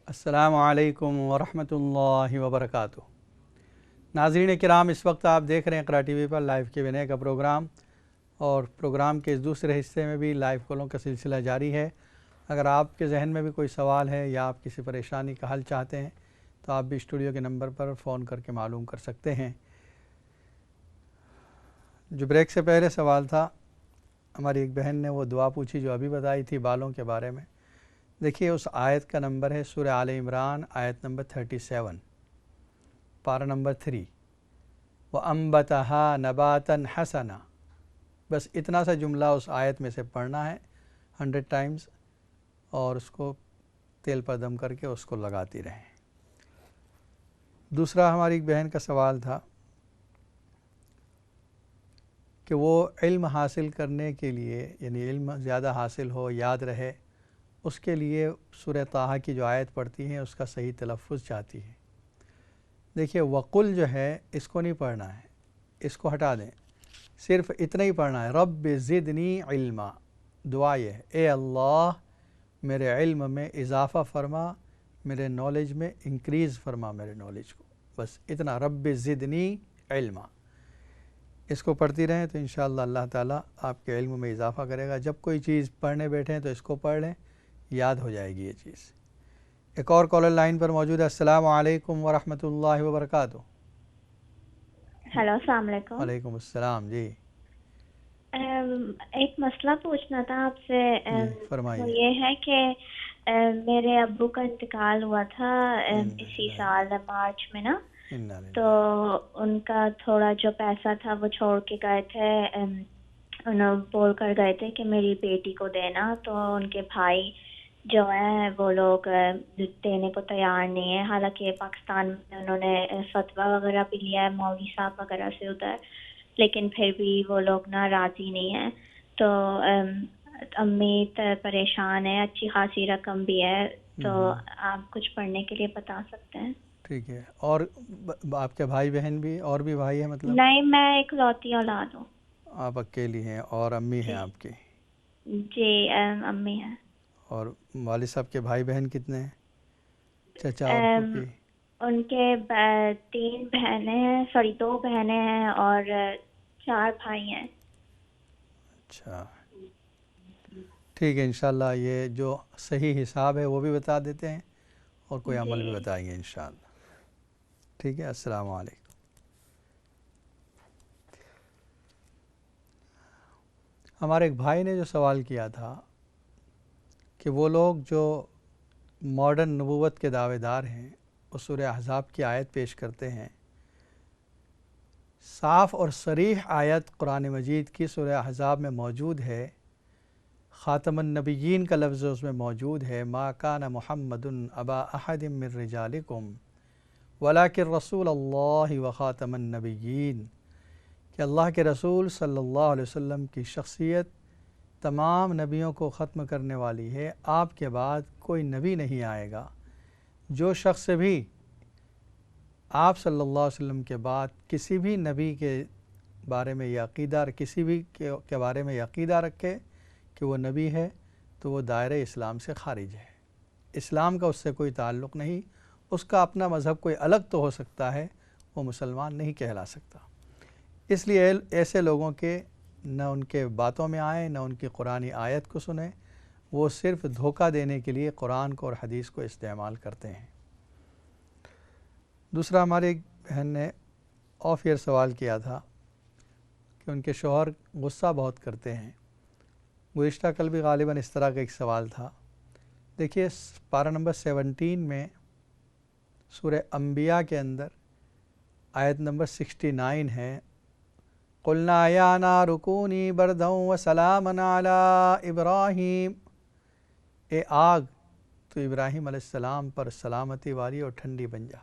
السلام علیکم ورحمۃ اللہ وبرکاتہ۔ ناظرین کرام، اس وقت آپ دیکھ رہے ہیں اقرا ٹی وی پر لائیو Q&A کا پروگرام، اور پروگرام کے اس دوسرے حصے میں بھی لائیو کالوں کا سلسلہ جاری ہے۔ اگر آپ کے ذہن میں بھی کوئی سوال ہے یا آپ کسی پریشانی کا حل چاہتے ہیں تو آپ بھی اسٹوڈیو کے نمبر پر فون کر کے معلوم کر سکتے ہیں۔ جو بریک سے پہلے سوال تھا، ہماری ایک بہن نے وہ دعا پوچھی جو ابھی بتائی تھی بالوں کے بارے میں۔ دیکھیے اس آیت کا نمبر ہے سورہ آل عمران، آیت نمبر 37، پارہ نمبر 3، وَأَنبَتَهَا نَبَاتًا حَسَنًا۔ بس اتنا سا جملہ اس آیت میں سے پڑھنا ہے 100 ٹائمز، اور اس کو تیل پر دم کر کے اس کو لگاتی رہیں۔ دوسرا ہماری ایک بہن کا سوال تھا کہ وہ علم حاصل کرنے کے لیے، یعنی علم زیادہ حاصل ہو، یاد رہے، اس کے لیے سورہ طٰہٰ کی جو آیت پڑھتی ہیں اس کا صحیح تلفظ چاہتی ہے۔ دیکھیے وقل جو ہے اس کو نہیں پڑھنا ہے، اس کو ہٹا دیں، صرف اتنا ہی پڑھنا ہے، رب زدنی علما۔ دعا یہ ہے، اے اللہ میرے علم میں اضافہ فرما، میرے نالج میں انکریز فرما میرے نالج کو، بس اتنا، رب زدنی علما۔ اس کو پڑھتی رہیں تو انشاءاللہ اللہ تعالیٰ آپ کے علم میں اضافہ کرے گا۔ جب کوئی چیز پڑھنے بیٹھیں تو اس کو پڑھ لیں، یاد ہو جائے گی یہ چیز۔ ایک اور کالر لائن پر موجود ہے۔ السلام علیکم ورحمۃ اللہ وبرکاتہ۔ ہیلو، السلام علیکم۔ وعلیکم السلام، جی ایک مسئلہ پوچھنا تھا آپ سے۔ جی فرمائیے۔ وہ یہ ہے کہ میرے ابو کا انتقال ہوا تھا اسی سال مارچ میں نا، تو ان کا تھوڑا جو پیسہ تھا وہ چھوڑ کے گئے تھے، انہوں بول کر گئے تھے کہ میری بیٹی کو دینا، تو ان کے بھائی جو ہیں وہ لوگ دینے کو تیار نہیں ہے، حالانکہ پاکستان میں انہوں نے فتویٰ وغیرہ بھی لیا ہے مولوی صاحب وغیرہ سے ادھر، لیکن پھر بھی وہ لوگ نا راضی نہیں ہیں۔ تو امی پریشان ہے، اچھی خاصی رقم بھی ہے، تو آپ کچھ پڑھنے کے لیے بتا سکتے ہیں؟ ٹھیک ہے۔ اور آپ کے بھائی بہن بھی، اور بھی بھائی ہیں مطلب؟ نہیں، میں ایک لوتی اولاد ہوں۔ آپ اکیلی ہیں، اور امی ہیں جی آپ کی؟ جی، امی ہیں۔ اور والد صاحب کے بھائی بہن کتنے ہیں، چچا اور پھوپھی؟ ان کے 3 بہنیں ہیں، سوری 2 بہنیں ہیں اور 4 بھائی ہیں۔ اچھا ٹھیک ہے، انشاءاللہ یہ جو صحیح حساب ہے وہ بھی بتا دیتے ہیں، اور کوئی عمل بھی جی بتائیں گے انشاءاللہ۔ ٹھیک ہے، السلام علیکم۔ ہمارے ایک بھائی نے جو سوال کیا تھا کہ وہ لوگ جو ماڈرن نبوت کے دعوے دار ہیں وہ سورہ احزاب کی آیت پیش کرتے ہیں، صاف اور صریح آیت قرآن مجید کی سورہ احزاب میں موجود ہے، خاتم النبیین کا لفظ اس میں موجود ہے، ما کان محمد ابا احد من رجالکم ولکن رسول اللہ و خاتم النبیین، کہ اللہ کے رسول صلی اللہ علیہ وسلم کی شخصیت تمام نبیوں کو ختم کرنے والی ہے، آپ کے بعد کوئی نبی نہیں آئے گا۔ جو شخص بھی آپ صلی اللہ علیہ وسلم کے بعد کسی بھی نبی کے بارے میں یہ عقیدہ، کسی بھی کے بارے میں یہ عقیدہ رکھے کہ وہ نبی ہے، تو وہ دائرہ اسلام سے خارج ہے، اسلام کا اس سے کوئی تعلق نہیں، اس کا اپنا مذہب کوئی الگ تو ہو سکتا ہے، وہ مسلمان نہیں کہلا سکتا۔ اس لیے ایسے لوگوں کے نہ ان کے باتوں میں آئیں، نہ ان کی قرآنی آیت کو سنیں، وہ صرف دھوکہ دینے کے لیے قرآن کو اور حدیث کو استعمال کرتے ہیں۔ دوسرا ہماری ایک بہن نے آف ایئر سوال کیا تھا کہ ان کے شوہر غصہ بہت کرتے ہیں۔ گزشتہ کل بھی غالباً اس طرح کا ایک سوال تھا۔ دیکھیے پارہ نمبر 17 میں سورہ انبیاء کے اندر آیت نمبر 69 ہے، قُلْنَا يَا نَارُ كُونِي بَرْدًا وَسَلَامًا عَلَىٰ ابراہیم، اے آگ تو ابراہیم علیہ السلام پر سلامتی والی اور ٹھنڈی بن جا۔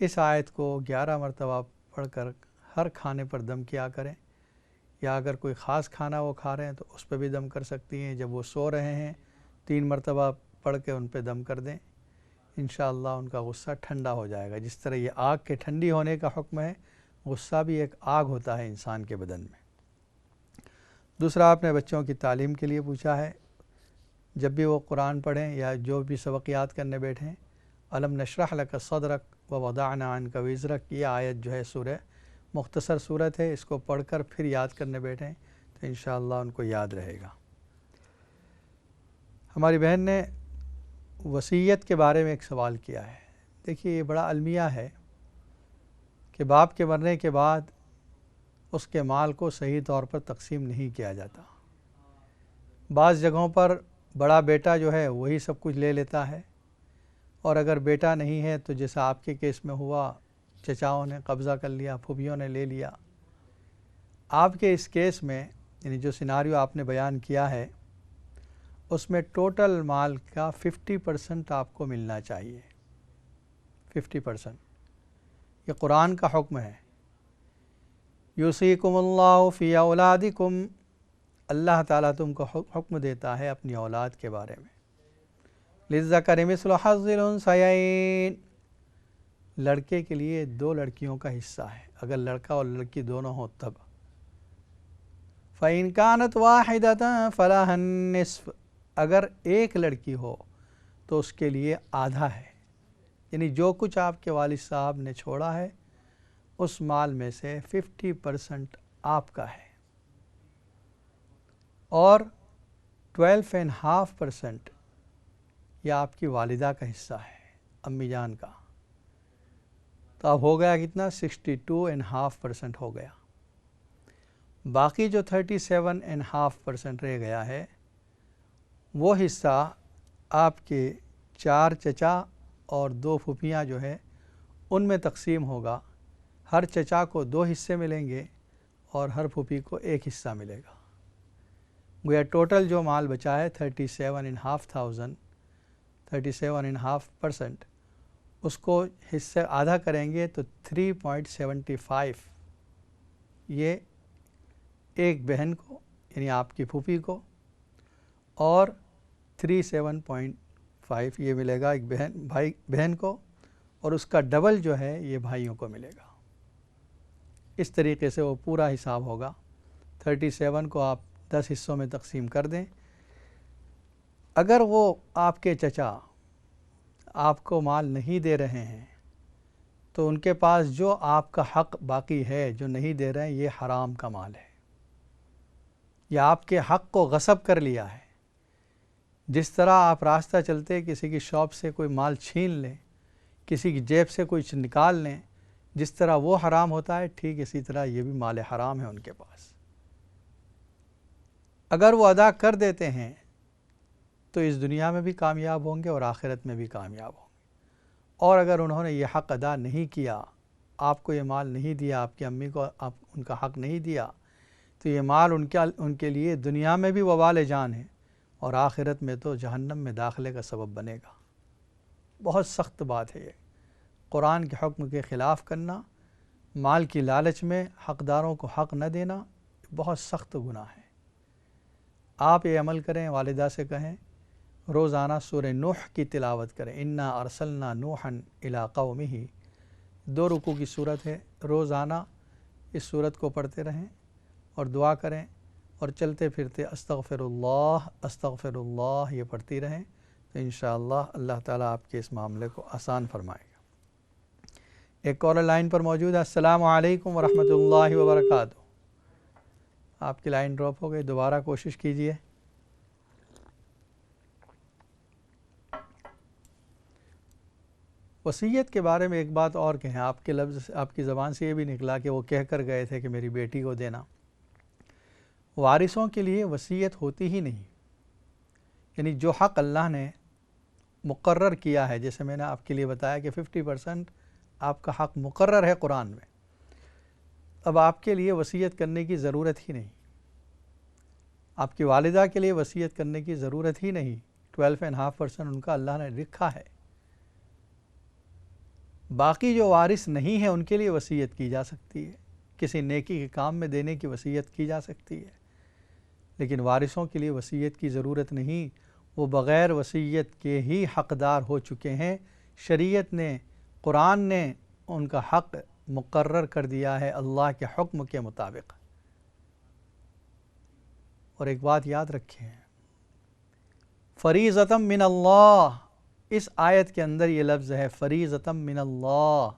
اس آیت کو 11 مرتبہ پڑھ کر ہر کھانے پر دم کیا کریں، یا اگر کوئی خاص کھانا وہ کھا رہے ہیں تو اس پہ بھی دم کر سکتی ہیں۔ جب وہ سو رہے ہیں 3 مرتبہ پڑھ کے ان پہ دم کر دیں، انشاءاللہ ان کا غصہ ٹھنڈا ہو جائے گا۔ جس طرح یہ آگ کے ٹھنڈی ہونے کا حکم ہے، غصہ بھی ایک آگ ہوتا ہے انسان کے بدن میں۔ دوسرا آپ نے بچوں کی تعلیم کے لیے پوچھا ہے۔ جب بھی وہ قرآن پڑھیں یا جو بھی سبق یاد کرنے بیٹھیں، الم نشرح لک صدرک ووضعنا عنک وزرک، یہ آیت جو ہے سورہ مختصر صورت ہے، اس کو پڑھ کر پھر یاد کرنے بیٹھیں تو انشاءاللہ ان کو یاد رہے گا۔ ہماری بہن نے وصیت کے بارے میں ایک سوال کیا ہے۔ دیکھیے یہ بڑا المیہ ہے کہ باپ کے مرنے کے بعد اس کے مال کو صحیح طور پر تقسیم نہیں کیا جاتا۔ بعض جگہوں پر بڑا بیٹا جو ہے وہی سب کچھ لے لیتا ہے، اور اگر بیٹا نہیں ہے تو جیسا آپ کے کیس میں ہوا، چچاؤں نے قبضہ کر لیا، پھوپھیوں نے لے لیا۔ آپ کے اس کیس میں یعنی جو سیناریو آپ نے بیان کیا ہے اس میں ٹوٹل مال کا 50% آپ کو ملنا چاہیے۔ 50%، یہ قرآن کا حکم ہے۔ یوصیکم اللہ فی اولادکم، اللہ تعالیٰ تم کو حکم دیتا ہے اپنی اولاد کے بارے میں۔ للذکر مثل حظ الانثیین، لڑکے کے لیے 2 لڑکیوں کا حصہ ہے اگر لڑکا اور لڑکی دونوں ہوں تب۔ فَإِن كَانَتْ وَاحِدَةً فَلَهَا النِّصْفُ، اگر ایک لڑکی ہو تو اس کے لیے آدھا ہے، یعنی جو کچھ آپ کے والد صاحب نے چھوڑا ہے اس مال میں سے 50% آپ کا ہے، اور 12.5% یہ آپ کی والدہ کا حصہ ہے، امی جان کا۔ تو اب ہو گیا کتنا؟ 62.5% ہو گیا۔ باقی جو 37.5% رہ گیا ہے وہ حصہ آپ کے 4 چچا اور 2 پھوپھیاں جو ہے ان میں تقسیم ہوگا۔ ہر چچا کو 2 حصے ملیں گے اور ہر پھوپھی کو 1 حصہ ملے گا۔ گویا ٹوٹل جو مال بچا ہے 37.5%، اس کو حصے آدھا کریں گے تو 3.75 یہ ایک بہن کو یعنی آپ کی پھوپھی کو، اور 37.5 یہ ملے گا ایک بہن کو، اور اس کا ڈبل جو ہے یہ بھائیوں کو ملے گا۔ اس طریقے سے وہ پورا حساب ہوگا۔ 37 کو آپ 10 حصوں میں تقسیم کر دیں۔ اگر وہ آپ کے چچا آپ کو مال نہیں دے رہے ہیں تو ان کے پاس جو آپ کا حق باقی ہے جو نہیں دے رہے ہیں یہ حرام کا مال ہے، یا آپ کے حق کو غصب کر لیا ہے۔ جس طرح آپ راستہ چلتے کسی کی شاپ سے کوئی مال چھین لیں، کسی کی جیب سے کچھ نکال لیں، جس طرح وہ حرام ہوتا ہے ٹھیک اسی طرح یہ بھی مال حرام ہے ان کے پاس۔ اگر وہ ادا کر دیتے ہیں تو اس دنیا میں بھی کامیاب ہوں گے اور آخرت میں بھی کامیاب ہوں گے، اور اگر انہوں نے یہ حق ادا نہیں کیا، آپ کو یہ مال نہیں دیا، آپ کی امی کو آپ ان کا حق نہیں دیا، تو یہ مال ان کے لیے دنیا میں بھی وبال جان ہے اور آخرت میں تو جہنم میں داخلے کا سبب بنے گا۔ بہت سخت بات ہے یہ، قرآن کے حکم کے خلاف کرنا، مال کی لالچ میں حقداروں کو حق نہ دینا، بہت سخت گناہ ہے۔ آپ یہ عمل کریں، والدہ سے کہیں روزانہ سورہ نوح کی تلاوت کریں۔ انا ارسلنا نوحا الی قومہ، 2 رکوع کی صورت ہے، روزانہ اس صورت کو پڑھتے رہیں اور دعا کریں، اور چلتے پھرتے استغفر اللہ یہ پڑھتی رہیں تو انشاءاللہ اللہ تعالیٰ آپ کے اس معاملے کو آسان فرمائے گا۔ ایک کالر لائن پر موجود ہے۔ السلام علیکم ورحمۃ اللہ وبرکاتہ۔ آپ کی لائن ڈراپ ہو گئی، دوبارہ کوشش کیجئے۔ وصیت کے بارے میں ایک بات اور کہیں، آپ کے لفظ آپ کی زبان سے یہ بھی نکلا کہ وہ کہہ کر گئے تھے کہ میری بیٹی کو دینا۔ وارثوں کے لیے وصیت ہوتی ہی نہیں، یعنی جو حق اللہ نے مقرر کیا ہے، جیسے میں نے آپ کے لیے بتایا کہ 50% آپ کا حق مقرر ہے قرآن میں، اب آپ کے لیے وصیت کرنے کی ضرورت ہی نہیں، آپ کی والدہ کے لیے وصیت کرنے کی ضرورت ہی نہیں۔ 12.5% ان کا اللہ نے لکھا ہے۔ باقی جو وارث نہیں ہیں ان کے لیے وصیت کی جا سکتی ہے، کسی نیکی کے کام میں دینے کی وصیت کی جا سکتی ہے، لیکن وارثوں کے لیے وصیت کی ضرورت نہیں، وہ بغیر وصیت کے ہی حقدار ہو چکے ہیں۔ شریعت نے، قرآن نے ان کا حق مقرر کر دیا ہے اللہ کے حکم کے مطابق۔ اور ایک بات یاد رکھیں، فریضۃ من اللہ، اس آیت کے اندر یہ لفظ ہے فریضۃ من اللہ،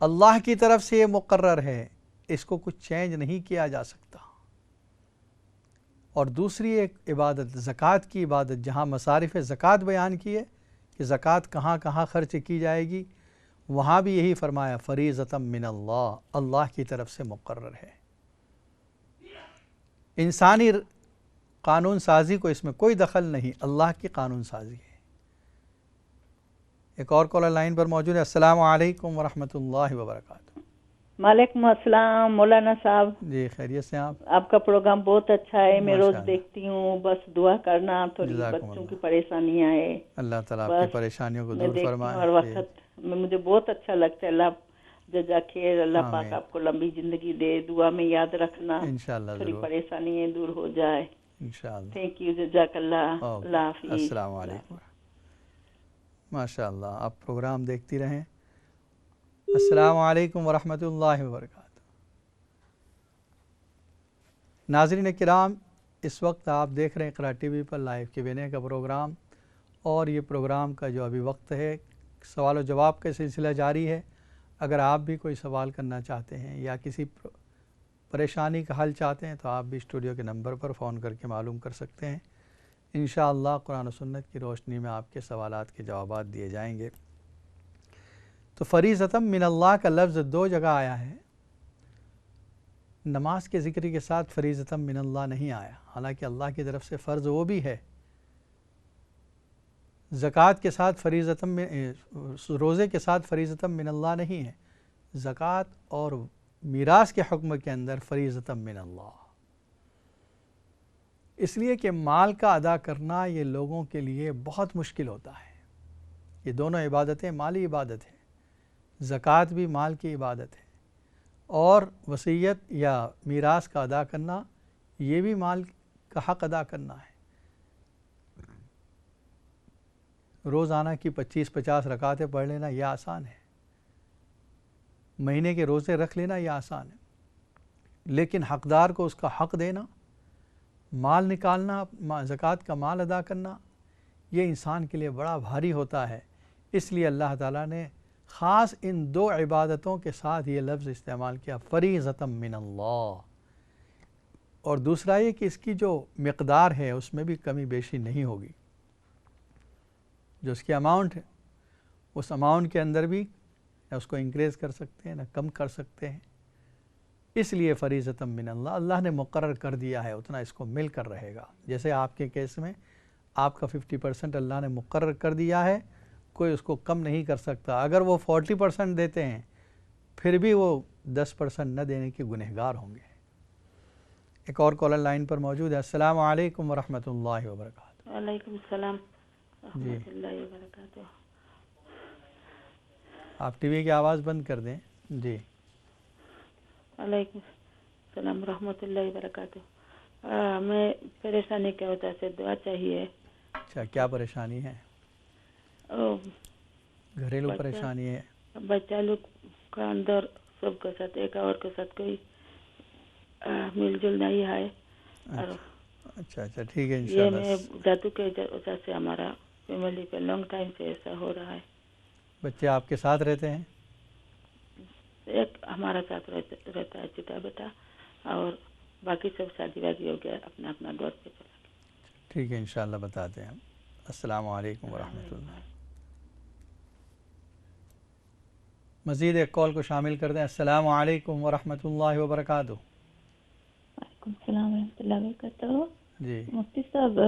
اللہ کی طرف سے یہ مقرر ہے، اس کو کچھ چینج نہیں کیا جا سکتا۔ اور دوسری ایک عبادت زکوٰۃ کی عبادت، جہاں مصارف زکوٰۃ بیان کی ہے کہ زکوٰۃ کہاں کہاں خرچ کی جائے گی، وہاں بھی یہی فرمایا فریضۃ من اللہ، اللہ کی طرف سے مقرر ہے۔ انسانی قانون سازی کو اس میں کوئی دخل نہیں، اللہ کی قانون سازی ہے۔ ایک اور کالر لائن پر موجود ہے۔ السلام علیکم ورحمۃ اللہ وبرکاتہ۔ وعلیکم السلام مولانا صاحب۔ جی خیریت سے آپ کا پروگرام بہت اچھا ہے، میں روز دیکھتی ہوں، بس دعا کرنا تھوڑی بچوں کی پریشانیاں ہیں، اللہ تعالیٰ آپ کی پریشانیوں کو دور فرمائے۔ ہر وقت مجھے بہت اچھا لگتا ہے، اللہ جزاک خیر، اللہ پاک آپ کو لمبی زندگی دے، دعا میں یاد رکھنا، انشاءاللہ تھوڑی پریشانیاں دور ہو جائے انشاءاللہ۔ تھینک یو، جزاک اللہ، اللہ حافظ۔ السلام علیکم۔ ماشاء اللہ، آپ پروگرام دیکھتی رہیں۔ السلام علیکم ورحمۃ اللہ وبرکاتہ۔ ناظرین کرام، اس وقت آپ دیکھ رہے ہیں اقرا ٹی وی پر لائیو Q&A کا پروگرام، اور یہ پروگرام کا جو ابھی وقت ہے سوال و جواب کا سلسلہ جاری ہے۔ اگر آپ بھی کوئی سوال کرنا چاہتے ہیں یا کسی پریشانی کا حل چاہتے ہیں تو آپ بھی اسٹوڈیو کے نمبر پر فون کر کے معلوم کر سکتے ہیں۔ انشاءاللہ قرآن و سنت کی روشنی میں آپ کے سوالات کے جوابات دیے جائیں گے۔ تو فریضۃ من اللہ کا لفظ دو جگہ آیا ہے، نماز کے ذکر کے ساتھ فریضۃ من اللہ نہیں آیا، حالانکہ اللہ کی طرف سے فرض وہ بھی ہے۔ زکوٰۃ کے ساتھ فریضۃ روزے کے ساتھ فریضۃ من اللہ نہیں ہے، زکوٰۃ اور میراث کے حکم کے اندر فریضۃ من اللہ، اس لیے کہ مال کا ادا کرنا یہ لوگوں کے لیے بہت مشکل ہوتا ہے۔ یہ دونوں عبادتیں مالی عبادت ہیں، زکوٰۃ بھی مال کی عبادت ہے، اور وصیت یا میراث کا ادا کرنا یہ بھی مال کا حق ادا کرنا ہے۔ روزانہ کی 25-50 رکعتیں پڑھ لینا یہ آسان ہے، مہینے کے روزے رکھ لینا یہ آسان ہے، لیکن حقدار کو اس کا حق دینا، مال نکالنا، زکوٰۃ کا مال ادا کرنا، یہ انسان کے لیے بڑا بھاری ہوتا ہے۔ اس لیے اللہ تعالیٰ نے خاص ان دو عبادتوں کے ساتھ یہ لفظ استعمال کیا فریضۃ من اللہ۔ اور دوسرا یہ کہ اس کی جو مقدار ہے اس میں بھی کمی بیشی نہیں ہوگی، جو اس کی اماؤنٹ ہے اس اماؤنٹ کے اندر بھی نہ اس کو انکریز کر سکتے ہیں نہ کم کر سکتے ہیں، اس لیے فریضۃ من اللہ، اللہ نے مقرر کر دیا ہے اتنا اس کو مل کر رہے گا۔ جیسے آپ کے کیس میں آپ کا 50% اللہ نے مقرر کر دیا ہے، کوئی اس کو کم نہیں کر سکتا۔ اگر وہ 40% دیتے ہیں پھر بھی وہ 10% نہ دینے کے گنہگار ہوں گے۔ ایک اور کالر لائن پر موجود ہے۔ السلام علیکم ورحمۃ اللہ وبرکاتہ۔ وعلیکم السلام ورحمۃ اللہ وبرکاتہ۔ آپ ٹی وی کی آواز بند کر دیں۔ جی وعلیکم السلام ورحمۃ اللہ وبرکاتہ۔ میں پریشانی کی وجہ سے دعا چاہیے۔ اچھا، کیا پریشانی ہے؟ گھریلو پریشانی ہے؟ بچہ لوگ کا اندر سب کے ساتھ ایک اور کے ساتھ کوئی مل جل نہیں ہے۔ اچھا اچھا ٹھیک ہے، یہ میں دادو کے وجہ سے ہمارا فیملی پہ لانگ ٹائم سے ایسا ہو رہا ہے۔ بچے آپ کے ساتھ رہتے ہیں؟ ایک ہمارا ساتھ رہتا ہے چھوٹا بیٹا، اور باقی سب شادی وادی ہو گیا، اپنا اپنا دور پہ چلا گیا۔ ٹھیک ہے، انشاءاللہ بتاتے ہیں ہم۔ السلام علیکم ورحمۃ اللہ۔ مزید ایک کال کو شامل کر دیں۔ السلام علیکم ورحمۃ اللہ وبرکاتہ۔ وعلیکم السلام ورحمۃ اللہ وبرکاتہ۔ جی مفتی صاحب،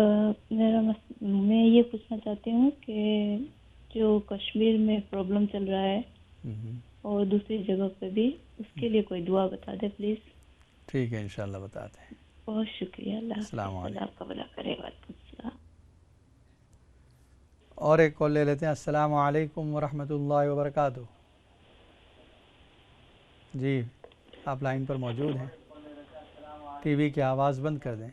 میں یہ پوچھنا چاہتی ہوں کہ جو کشمیر میں پرابلم چل رہا ہے اور دوسری جگہ پہ بھی، اس کے لیے کوئی دعا بتا دے پلیز۔ ٹھیک ہے، انشاءاللہ بتاتے ہیں۔ بہت شکریہ، اللہ السلام علیکم۔ آپ کا بھلا کرے۔ وعلیکم السلام۔ اور ایک کال لے لیتے ہیں۔ السلام علیکم ورحمۃ اللہ وبرکاتہ۔ جی آپ لائن پر موجود ہیں، ٹی وی کی آواز بند کر دیں۔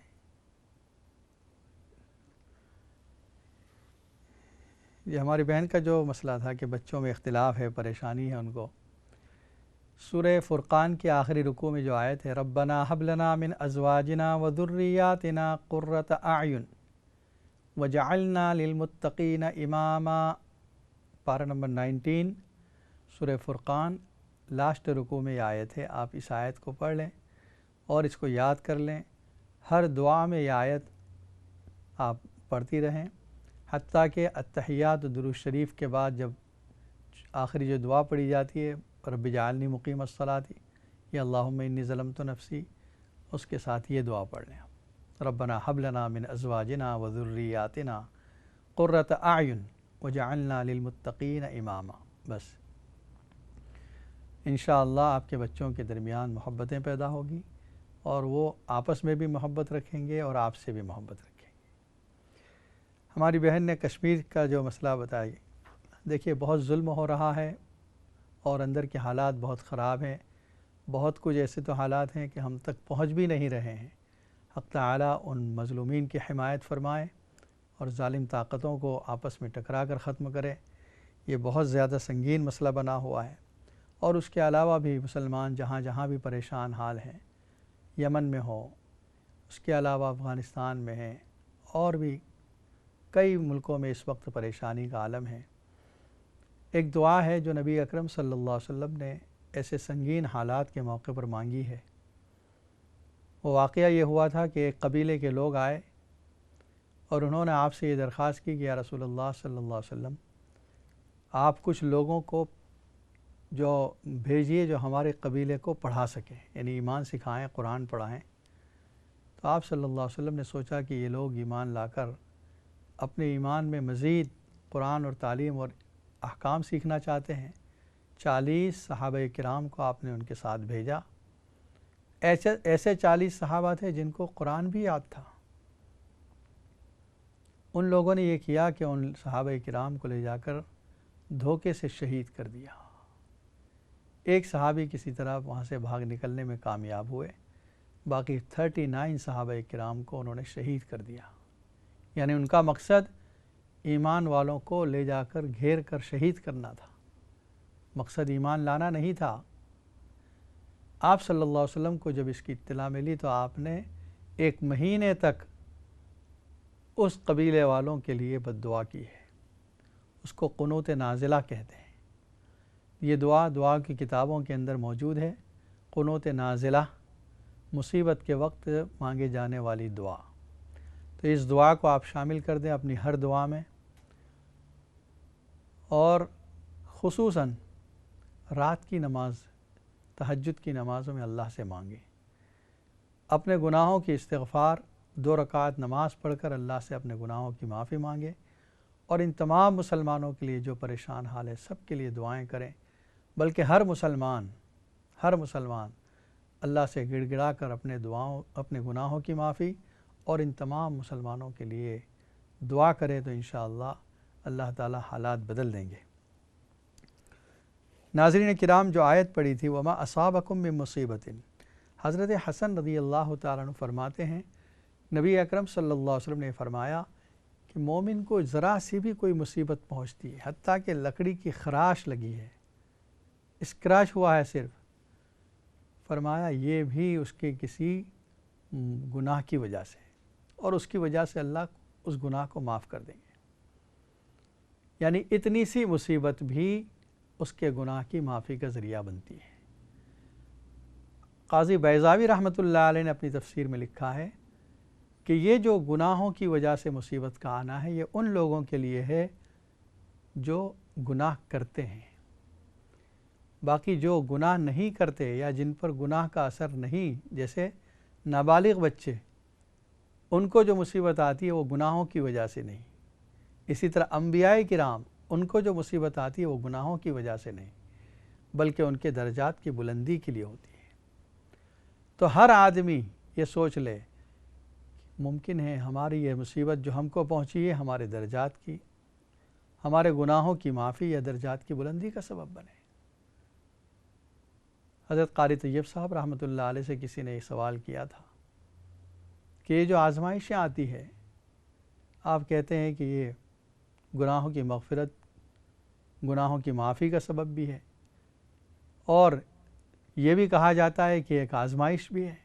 یہ ہماری بہن کا جو مسئلہ تھا کہ بچوں میں اختلاف ہے، پریشانی ہے ان کو، سورہ فرقان کے آخری رکوع میں جو آیت ہے ربنا حب لنا من ازواجنا وذریاتنا قرۃ اعین وجعلنا للمتقین اماما، پارہ نمبر 19 سورہ فرقان، لاسٹ رکوع میں یہ آیت ہے۔ آپ اس آیت کو پڑھ لیں اور اس کو یاد کر لیں، ہر دعا میں یہ آیت آپ پڑھتی رہیں، حتیٰ کہ التحیات درود شریف کے بعد جب آخری جو دعا پڑھی جاتی ہے رب اجعلنی مقیم الصلاۃ یا اللہم انی ظلمت نفسی، اس کے ساتھ یہ دعا پڑھ لیں، ربنا ھب لنا من ازواجنا وذریاتنا قرۃ اعین وجعلنا للمتقین اماما۔ بس انشاءاللہ آپ کے بچوں کے درمیان محبتیں پیدا ہوگی اور وہ آپس میں بھی محبت رکھیں گے اور آپ سے بھی محبت رکھیں گے۔ ہماری بہن نے کشمیر کا جو مسئلہ بتایا، دیکھیے بہت ظلم ہو رہا ہے اور اندر کے حالات بہت خراب ہیں، بہت کچھ ایسے تو حالات ہیں کہ ہم تک پہنچ بھی نہیں رہے ہیں۔ حق تعالیٰ ان مظلومین کی حمایت فرمائے اور ظالم طاقتوں کو آپس میں ٹکرا کر ختم کرے۔ یہ بہت زیادہ سنگین مسئلہ بنا ہوا ہے، اور اس کے علاوہ بھی مسلمان جہاں جہاں بھی پریشان حال ہیں، یمن میں ہو، اس کے علاوہ افغانستان میں ہیں، اور بھی کئی ملکوں میں اس وقت پریشانی کا عالم ہے۔ ایک دعا ہے جو نبی اکرم صلی اللہ علیہ وسلم نے ایسے سنگین حالات کے موقع پر مانگی ہے۔ وہ واقعہ یہ ہوا تھا کہ ایک قبیلے کے لوگ آئے اور انہوں نے آپ سے یہ درخواست کی کہ یا رسول اللہ صلی اللہ علیہ وسلم، آپ کچھ لوگوں کو جو بھیجیے جو ہمارے قبیلے کو پڑھا سکیں، یعنی ایمان سکھائیں، قرآن پڑھائیں۔ تو آپ صلی اللہ علیہ وسلم نے سوچا کہ یہ لوگ ایمان لا کر اپنے ایمان میں مزید قرآن اور تعلیم اور احکام سیکھنا چاہتے ہیں۔ 40 صحابہ کرام کو آپ نے ان کے ساتھ بھیجا۔ ایسے 40 صحابہ تھے جن کو قرآن بھی یاد تھا۔ ان لوگوں نے یہ کیا کہ ان صحابہ کرام کو لے جا کر دھوکے سے شہید کر دیا۔ ایک صحابی کسی طرح وہاں سے بھاگ نکلنے میں کامیاب ہوئے، باقی 39 صحابہ کرام کو انہوں نے شہید کر دیا۔ یعنی ان کا مقصد ایمان والوں کو لے جا کر گھیر کر شہید کرنا تھا، مقصد ایمان لانا نہیں تھا۔ آپ صلی اللہ علیہ وسلم کو جب اس کی اطلاع ملی تو آپ نے 1 مہینے تک اس قبیلے والوں کے لیے بد دعا کی ہے۔ اس کو قنوت نازلہ کہتے ہیں۔ یہ دعا کی کتابوں کے اندر موجود ہے۔ قنوت نازلہ، مصیبت کے وقت مانگے جانے والی دعا۔ تو اس دعا کو آپ شامل کر دیں اپنی ہر دعا میں، اور خصوصاً رات کی نماز، تہجد کی نمازوں میں اللہ سے مانگیں۔ اپنے گناہوں کی استغفار، 2 رکعت نماز پڑھ کر اللہ سے اپنے گناہوں کی معافی مانگیں، اور ان تمام مسلمانوں کے لیے جو پریشان حال ہے سب کے لیے دعائیں کریں، بلکہ ہر مسلمان اللہ سے گڑ گڑا کر اپنے گناہوں کی معافی اور ان تمام مسلمانوں کے لیے دعا کرے تو انشاءاللہ اللہ تعالی حالات بدل دیں گے۔ ناظرین کرام، جو آیت پڑھی تھی وما اصابکم من مصیبت، حضرت حسن رضی اللہ تعالیٰ عنہ فرماتے ہیں نبی اکرم صلی اللہ علیہ وسلم نے فرمایا کہ مومن کو ذرا سی بھی کوئی مصیبت پہنچتی ہے، حتیٰ کہ لکڑی کی خراش لگی ہے، اسکریچ ہوا ہے صرف، فرمایا یہ بھی اس کے کسی گناہ کی وجہ سے، اور اس کی وجہ سے اللہ اس گناہ کو معاف کر دیں گے۔ یعنی اتنی سی مصیبت بھی اس کے گناہ کی معافی کا ذریعہ بنتی ہے۔ قاضی بیضاوی رحمۃ اللہ علیہ نے اپنی تفسیر میں لکھا ہے کہ یہ جو گناہوں کی وجہ سے مصیبت کا آنا ہے، یہ ان لوگوں کے لیے ہے جو گناہ کرتے ہیں۔ باقی جو گناہ نہیں کرتے یا جن پر گناہ کا اثر نہیں، جیسے نابالغ بچے، ان کو جو مصیبت آتی ہے وہ گناہوں کی وجہ سے نہیں۔ اسی طرح انبیاء کرام، ان کو جو مصیبت آتی ہے وہ گناہوں کی وجہ سے نہیں، بلکہ ان کے درجات کی بلندی کے لیے ہوتی ہے۔ تو ہر آدمی یہ سوچ لے ممکن ہے ہماری یہ مصیبت جو ہم کو پہنچی ہے ہمارے درجات کی، ہمارے گناہوں کی معافی یا درجات کی بلندی کا سبب بنے۔ حضرت قاری طیب صاحب رحمۃ اللہ علیہ سے کسی نے یہ سوال کیا تھا کہ یہ جو آزمائشیں آتی ہے، آپ کہتے ہیں کہ یہ گناہوں کی مغفرت، گناہوں کی معافی کا سبب بھی ہے، اور یہ بھی کہا جاتا ہے کہ ایک آزمائش بھی ہے،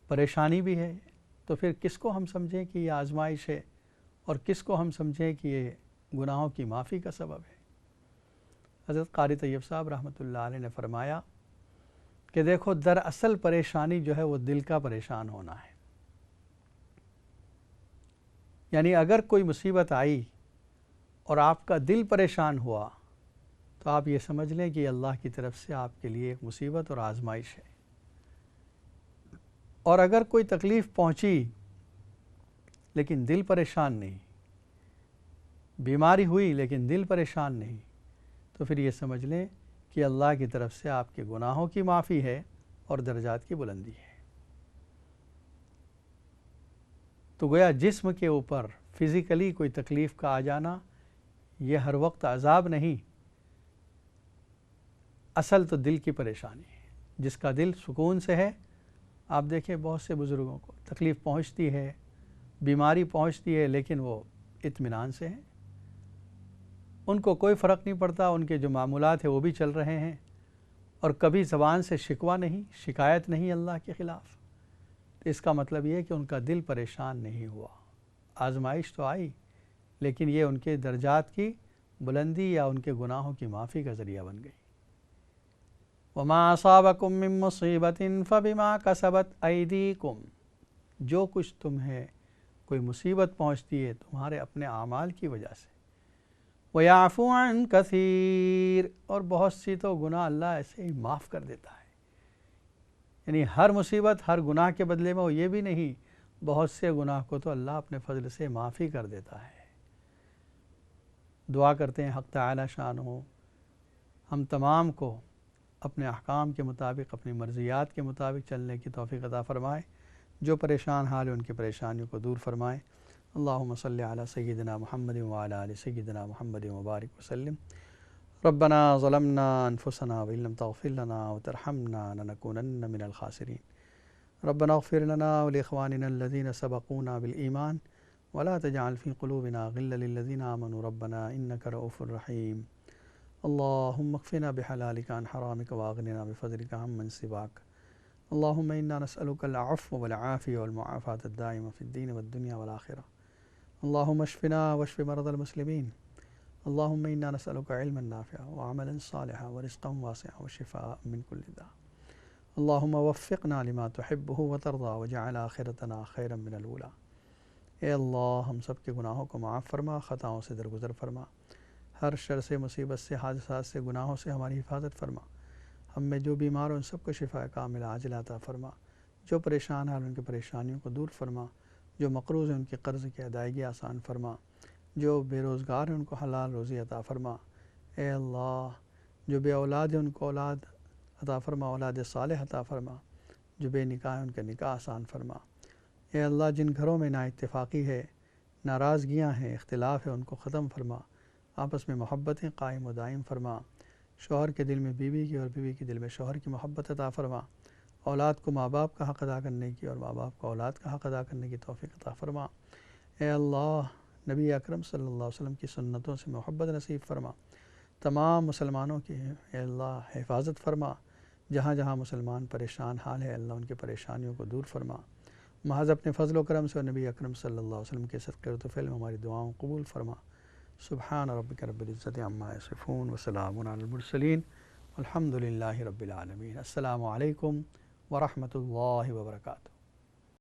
پریشانی بھی ہے، تو پھر کس کو ہم سمجھیں کہ یہ آزمائش ہے اور کس کو ہم سمجھیں کہ یہ گناہوں کی معافی کا سبب ہے؟ حضرت قاری طیب صاحب رحمۃ اللہ علیہ نے فرمایا کہ دیکھو دراصل پریشانی جو ہے وہ دل کا پریشان ہونا ہے. یعنی اگر کوئی مصیبت آئی اور آپ کا دل پریشان ہوا تو آپ یہ سمجھ لیں کہ اللہ کی طرف سے آپ کے لیے ایک مصیبت اور آزمائش ہے. اور اگر کوئی تکلیف پہنچی لیکن دل پریشان نہیں، بیماری ہوئی لیکن دل پریشان نہیں، تو پھر یہ سمجھ لیں کہ اللہ کی طرف سے آپ کے گناہوں کی معافی ہے اور درجات کی بلندی ہے. تو گویا جسم کے اوپر فزیکلی کوئی تکلیف کا آ جانا یہ ہر وقت عذاب نہیں، اصل تو دل کی پریشانی ہے. جس کا دل سکون سے ہے، آپ دیکھیں بہت سے بزرگوں کو تکلیف پہنچتی ہے، بیماری پہنچتی ہے، لیکن وہ اطمینان سے ہیں، ان کو کوئی فرق نہیں پڑتا، ان کے جو معمولات ہیں وہ بھی چل رہے ہیں اور کبھی زبان سے شکوہ نہیں، شکایت نہیں اللہ کے خلاف. تو اس کا مطلب یہ ہے کہ ان کا دل پریشان نہیں ہوا. آزمائش تو آئی لیکن یہ ان کے درجات کی بلندی یا ان کے گناہوں کی معافی کا ذریعہ بن گئی. وَمَا أَصَابَكُم مِّن مُّصِيبَةٍ فَبِمَا كَسَبَتْ أَيْدِيكُمْ، جو کچھ تمہیں کوئی مصیبت پہنچتی ہے تمہارے اپنے اعمال کی وجہ سے. وَيَعْفُو عَن كَثِيرٍ، اور بہت سی تو گناہ اللہ ایسے ہی معاف کر دیتا ہے. یعنی ہر مصیبت ہر گناہ کے بدلے میں وہ یہ بھی نہیں، بہت سے گناہ کو تو اللہ اپنے فضل سے معافی کر دیتا ہے. دعا کرتے ہیں حق تعالی شان ہو ہم تمام کو اپنے احکام کے مطابق، اپنی مرضیات کے مطابق چلنے کی توفیق عطا فرمائے. جو پریشان حال ہیں ان کی پریشانیوں کو دور فرمائے. اللہم صلی علی سیدنا محمد وعلی آل سیدنا محمد وبارک وسلم. ربنا ظلمنا انفسنا وان لم تغفر لنا وترحمنا لنکونن من الخاسرین. ربنا اغفر لنا ولاخواننا الذین سبقونا بالایمان ولا تجعل في قلوبنا غلا للذین آمنوا ربنا انک رؤوف رحیم. اللهم اكفنا بحلالك عن حرامك واغننا بفضلك عمن سواك. اللهم إنا نسألك العفو والعافية والمعافاة الدائمة في الدين والدنيا والآخرة. اللهم اشفنا واشف مرضى المسلمين. اللهم إنا نسألك علما نافعا وعملا صالحا ورزقا واسعا وشفاء من كل داء. اللهم وفقنا لما تحبه وترضى وجعل آخرتنا خيرا من الأولى. اے اللہ ہم سب کے گناہوں کو معاف فرما، خطاؤں سے درگزر فرما، ہر شر سے، مصیبت سے، حادثات سے، گناہوں سے ہماری حفاظت فرما. ہم میں جو بیمار ہیں ان سب کو شفاء کاملہ عاجلہ عطا فرما. جو پریشان ہیں ان کی پریشانیوں کو دور فرما. جو مقروض ہیں ان کے قرض کی ادائیگی آسان فرما. جو بے روزگار ہیں ان کو حلال روزی عطا فرما. اے اللہ جو بے اولاد ہیں ان کو اولاد عطا فرما، اولاد صالح عطا فرما. جو بے نکاح ہیں ان کا نکاح آسان فرما. اے اللہ جن گھروں میں نا اتفاقی ہے، ناراضگیاں ہیں، اختلاف ہے، ان کو ختم فرما. آپس میں محبتیں قائم و دائم فرما. شوہر کے دل میں بیوی کی اور بیوی کے دل میں شوہر کی محبت عطا فرما. اولاد کو ماں باپ کا حق ادا کرنے کی اور ماں باپ کو اولاد کا حق ادا کرنے کی توفیق عطا فرما. اے اللہ نبی اکرم صلی اللہ علیہ وسلم کی سنتوں سے محبت نصیب فرما. تمام مسلمانوں کی اے اللہ حفاظت فرما. جہاں جہاں مسلمان پریشان حال ہے اللہ ان کی پریشانیوں کو دور فرما. محض اپنے فضل و کرم سے اور نبی اکرم صلی اللہ علیہ وسلم کے صدقے و طفیل میں ہماری دعاؤں قبول فرما. سبحان ربک رب العزت عما یصفون وسلام علی المرسلین والحمد للہ رب العالمین. السلام علیکم ورحمۃ اللہ وبرکاتہ.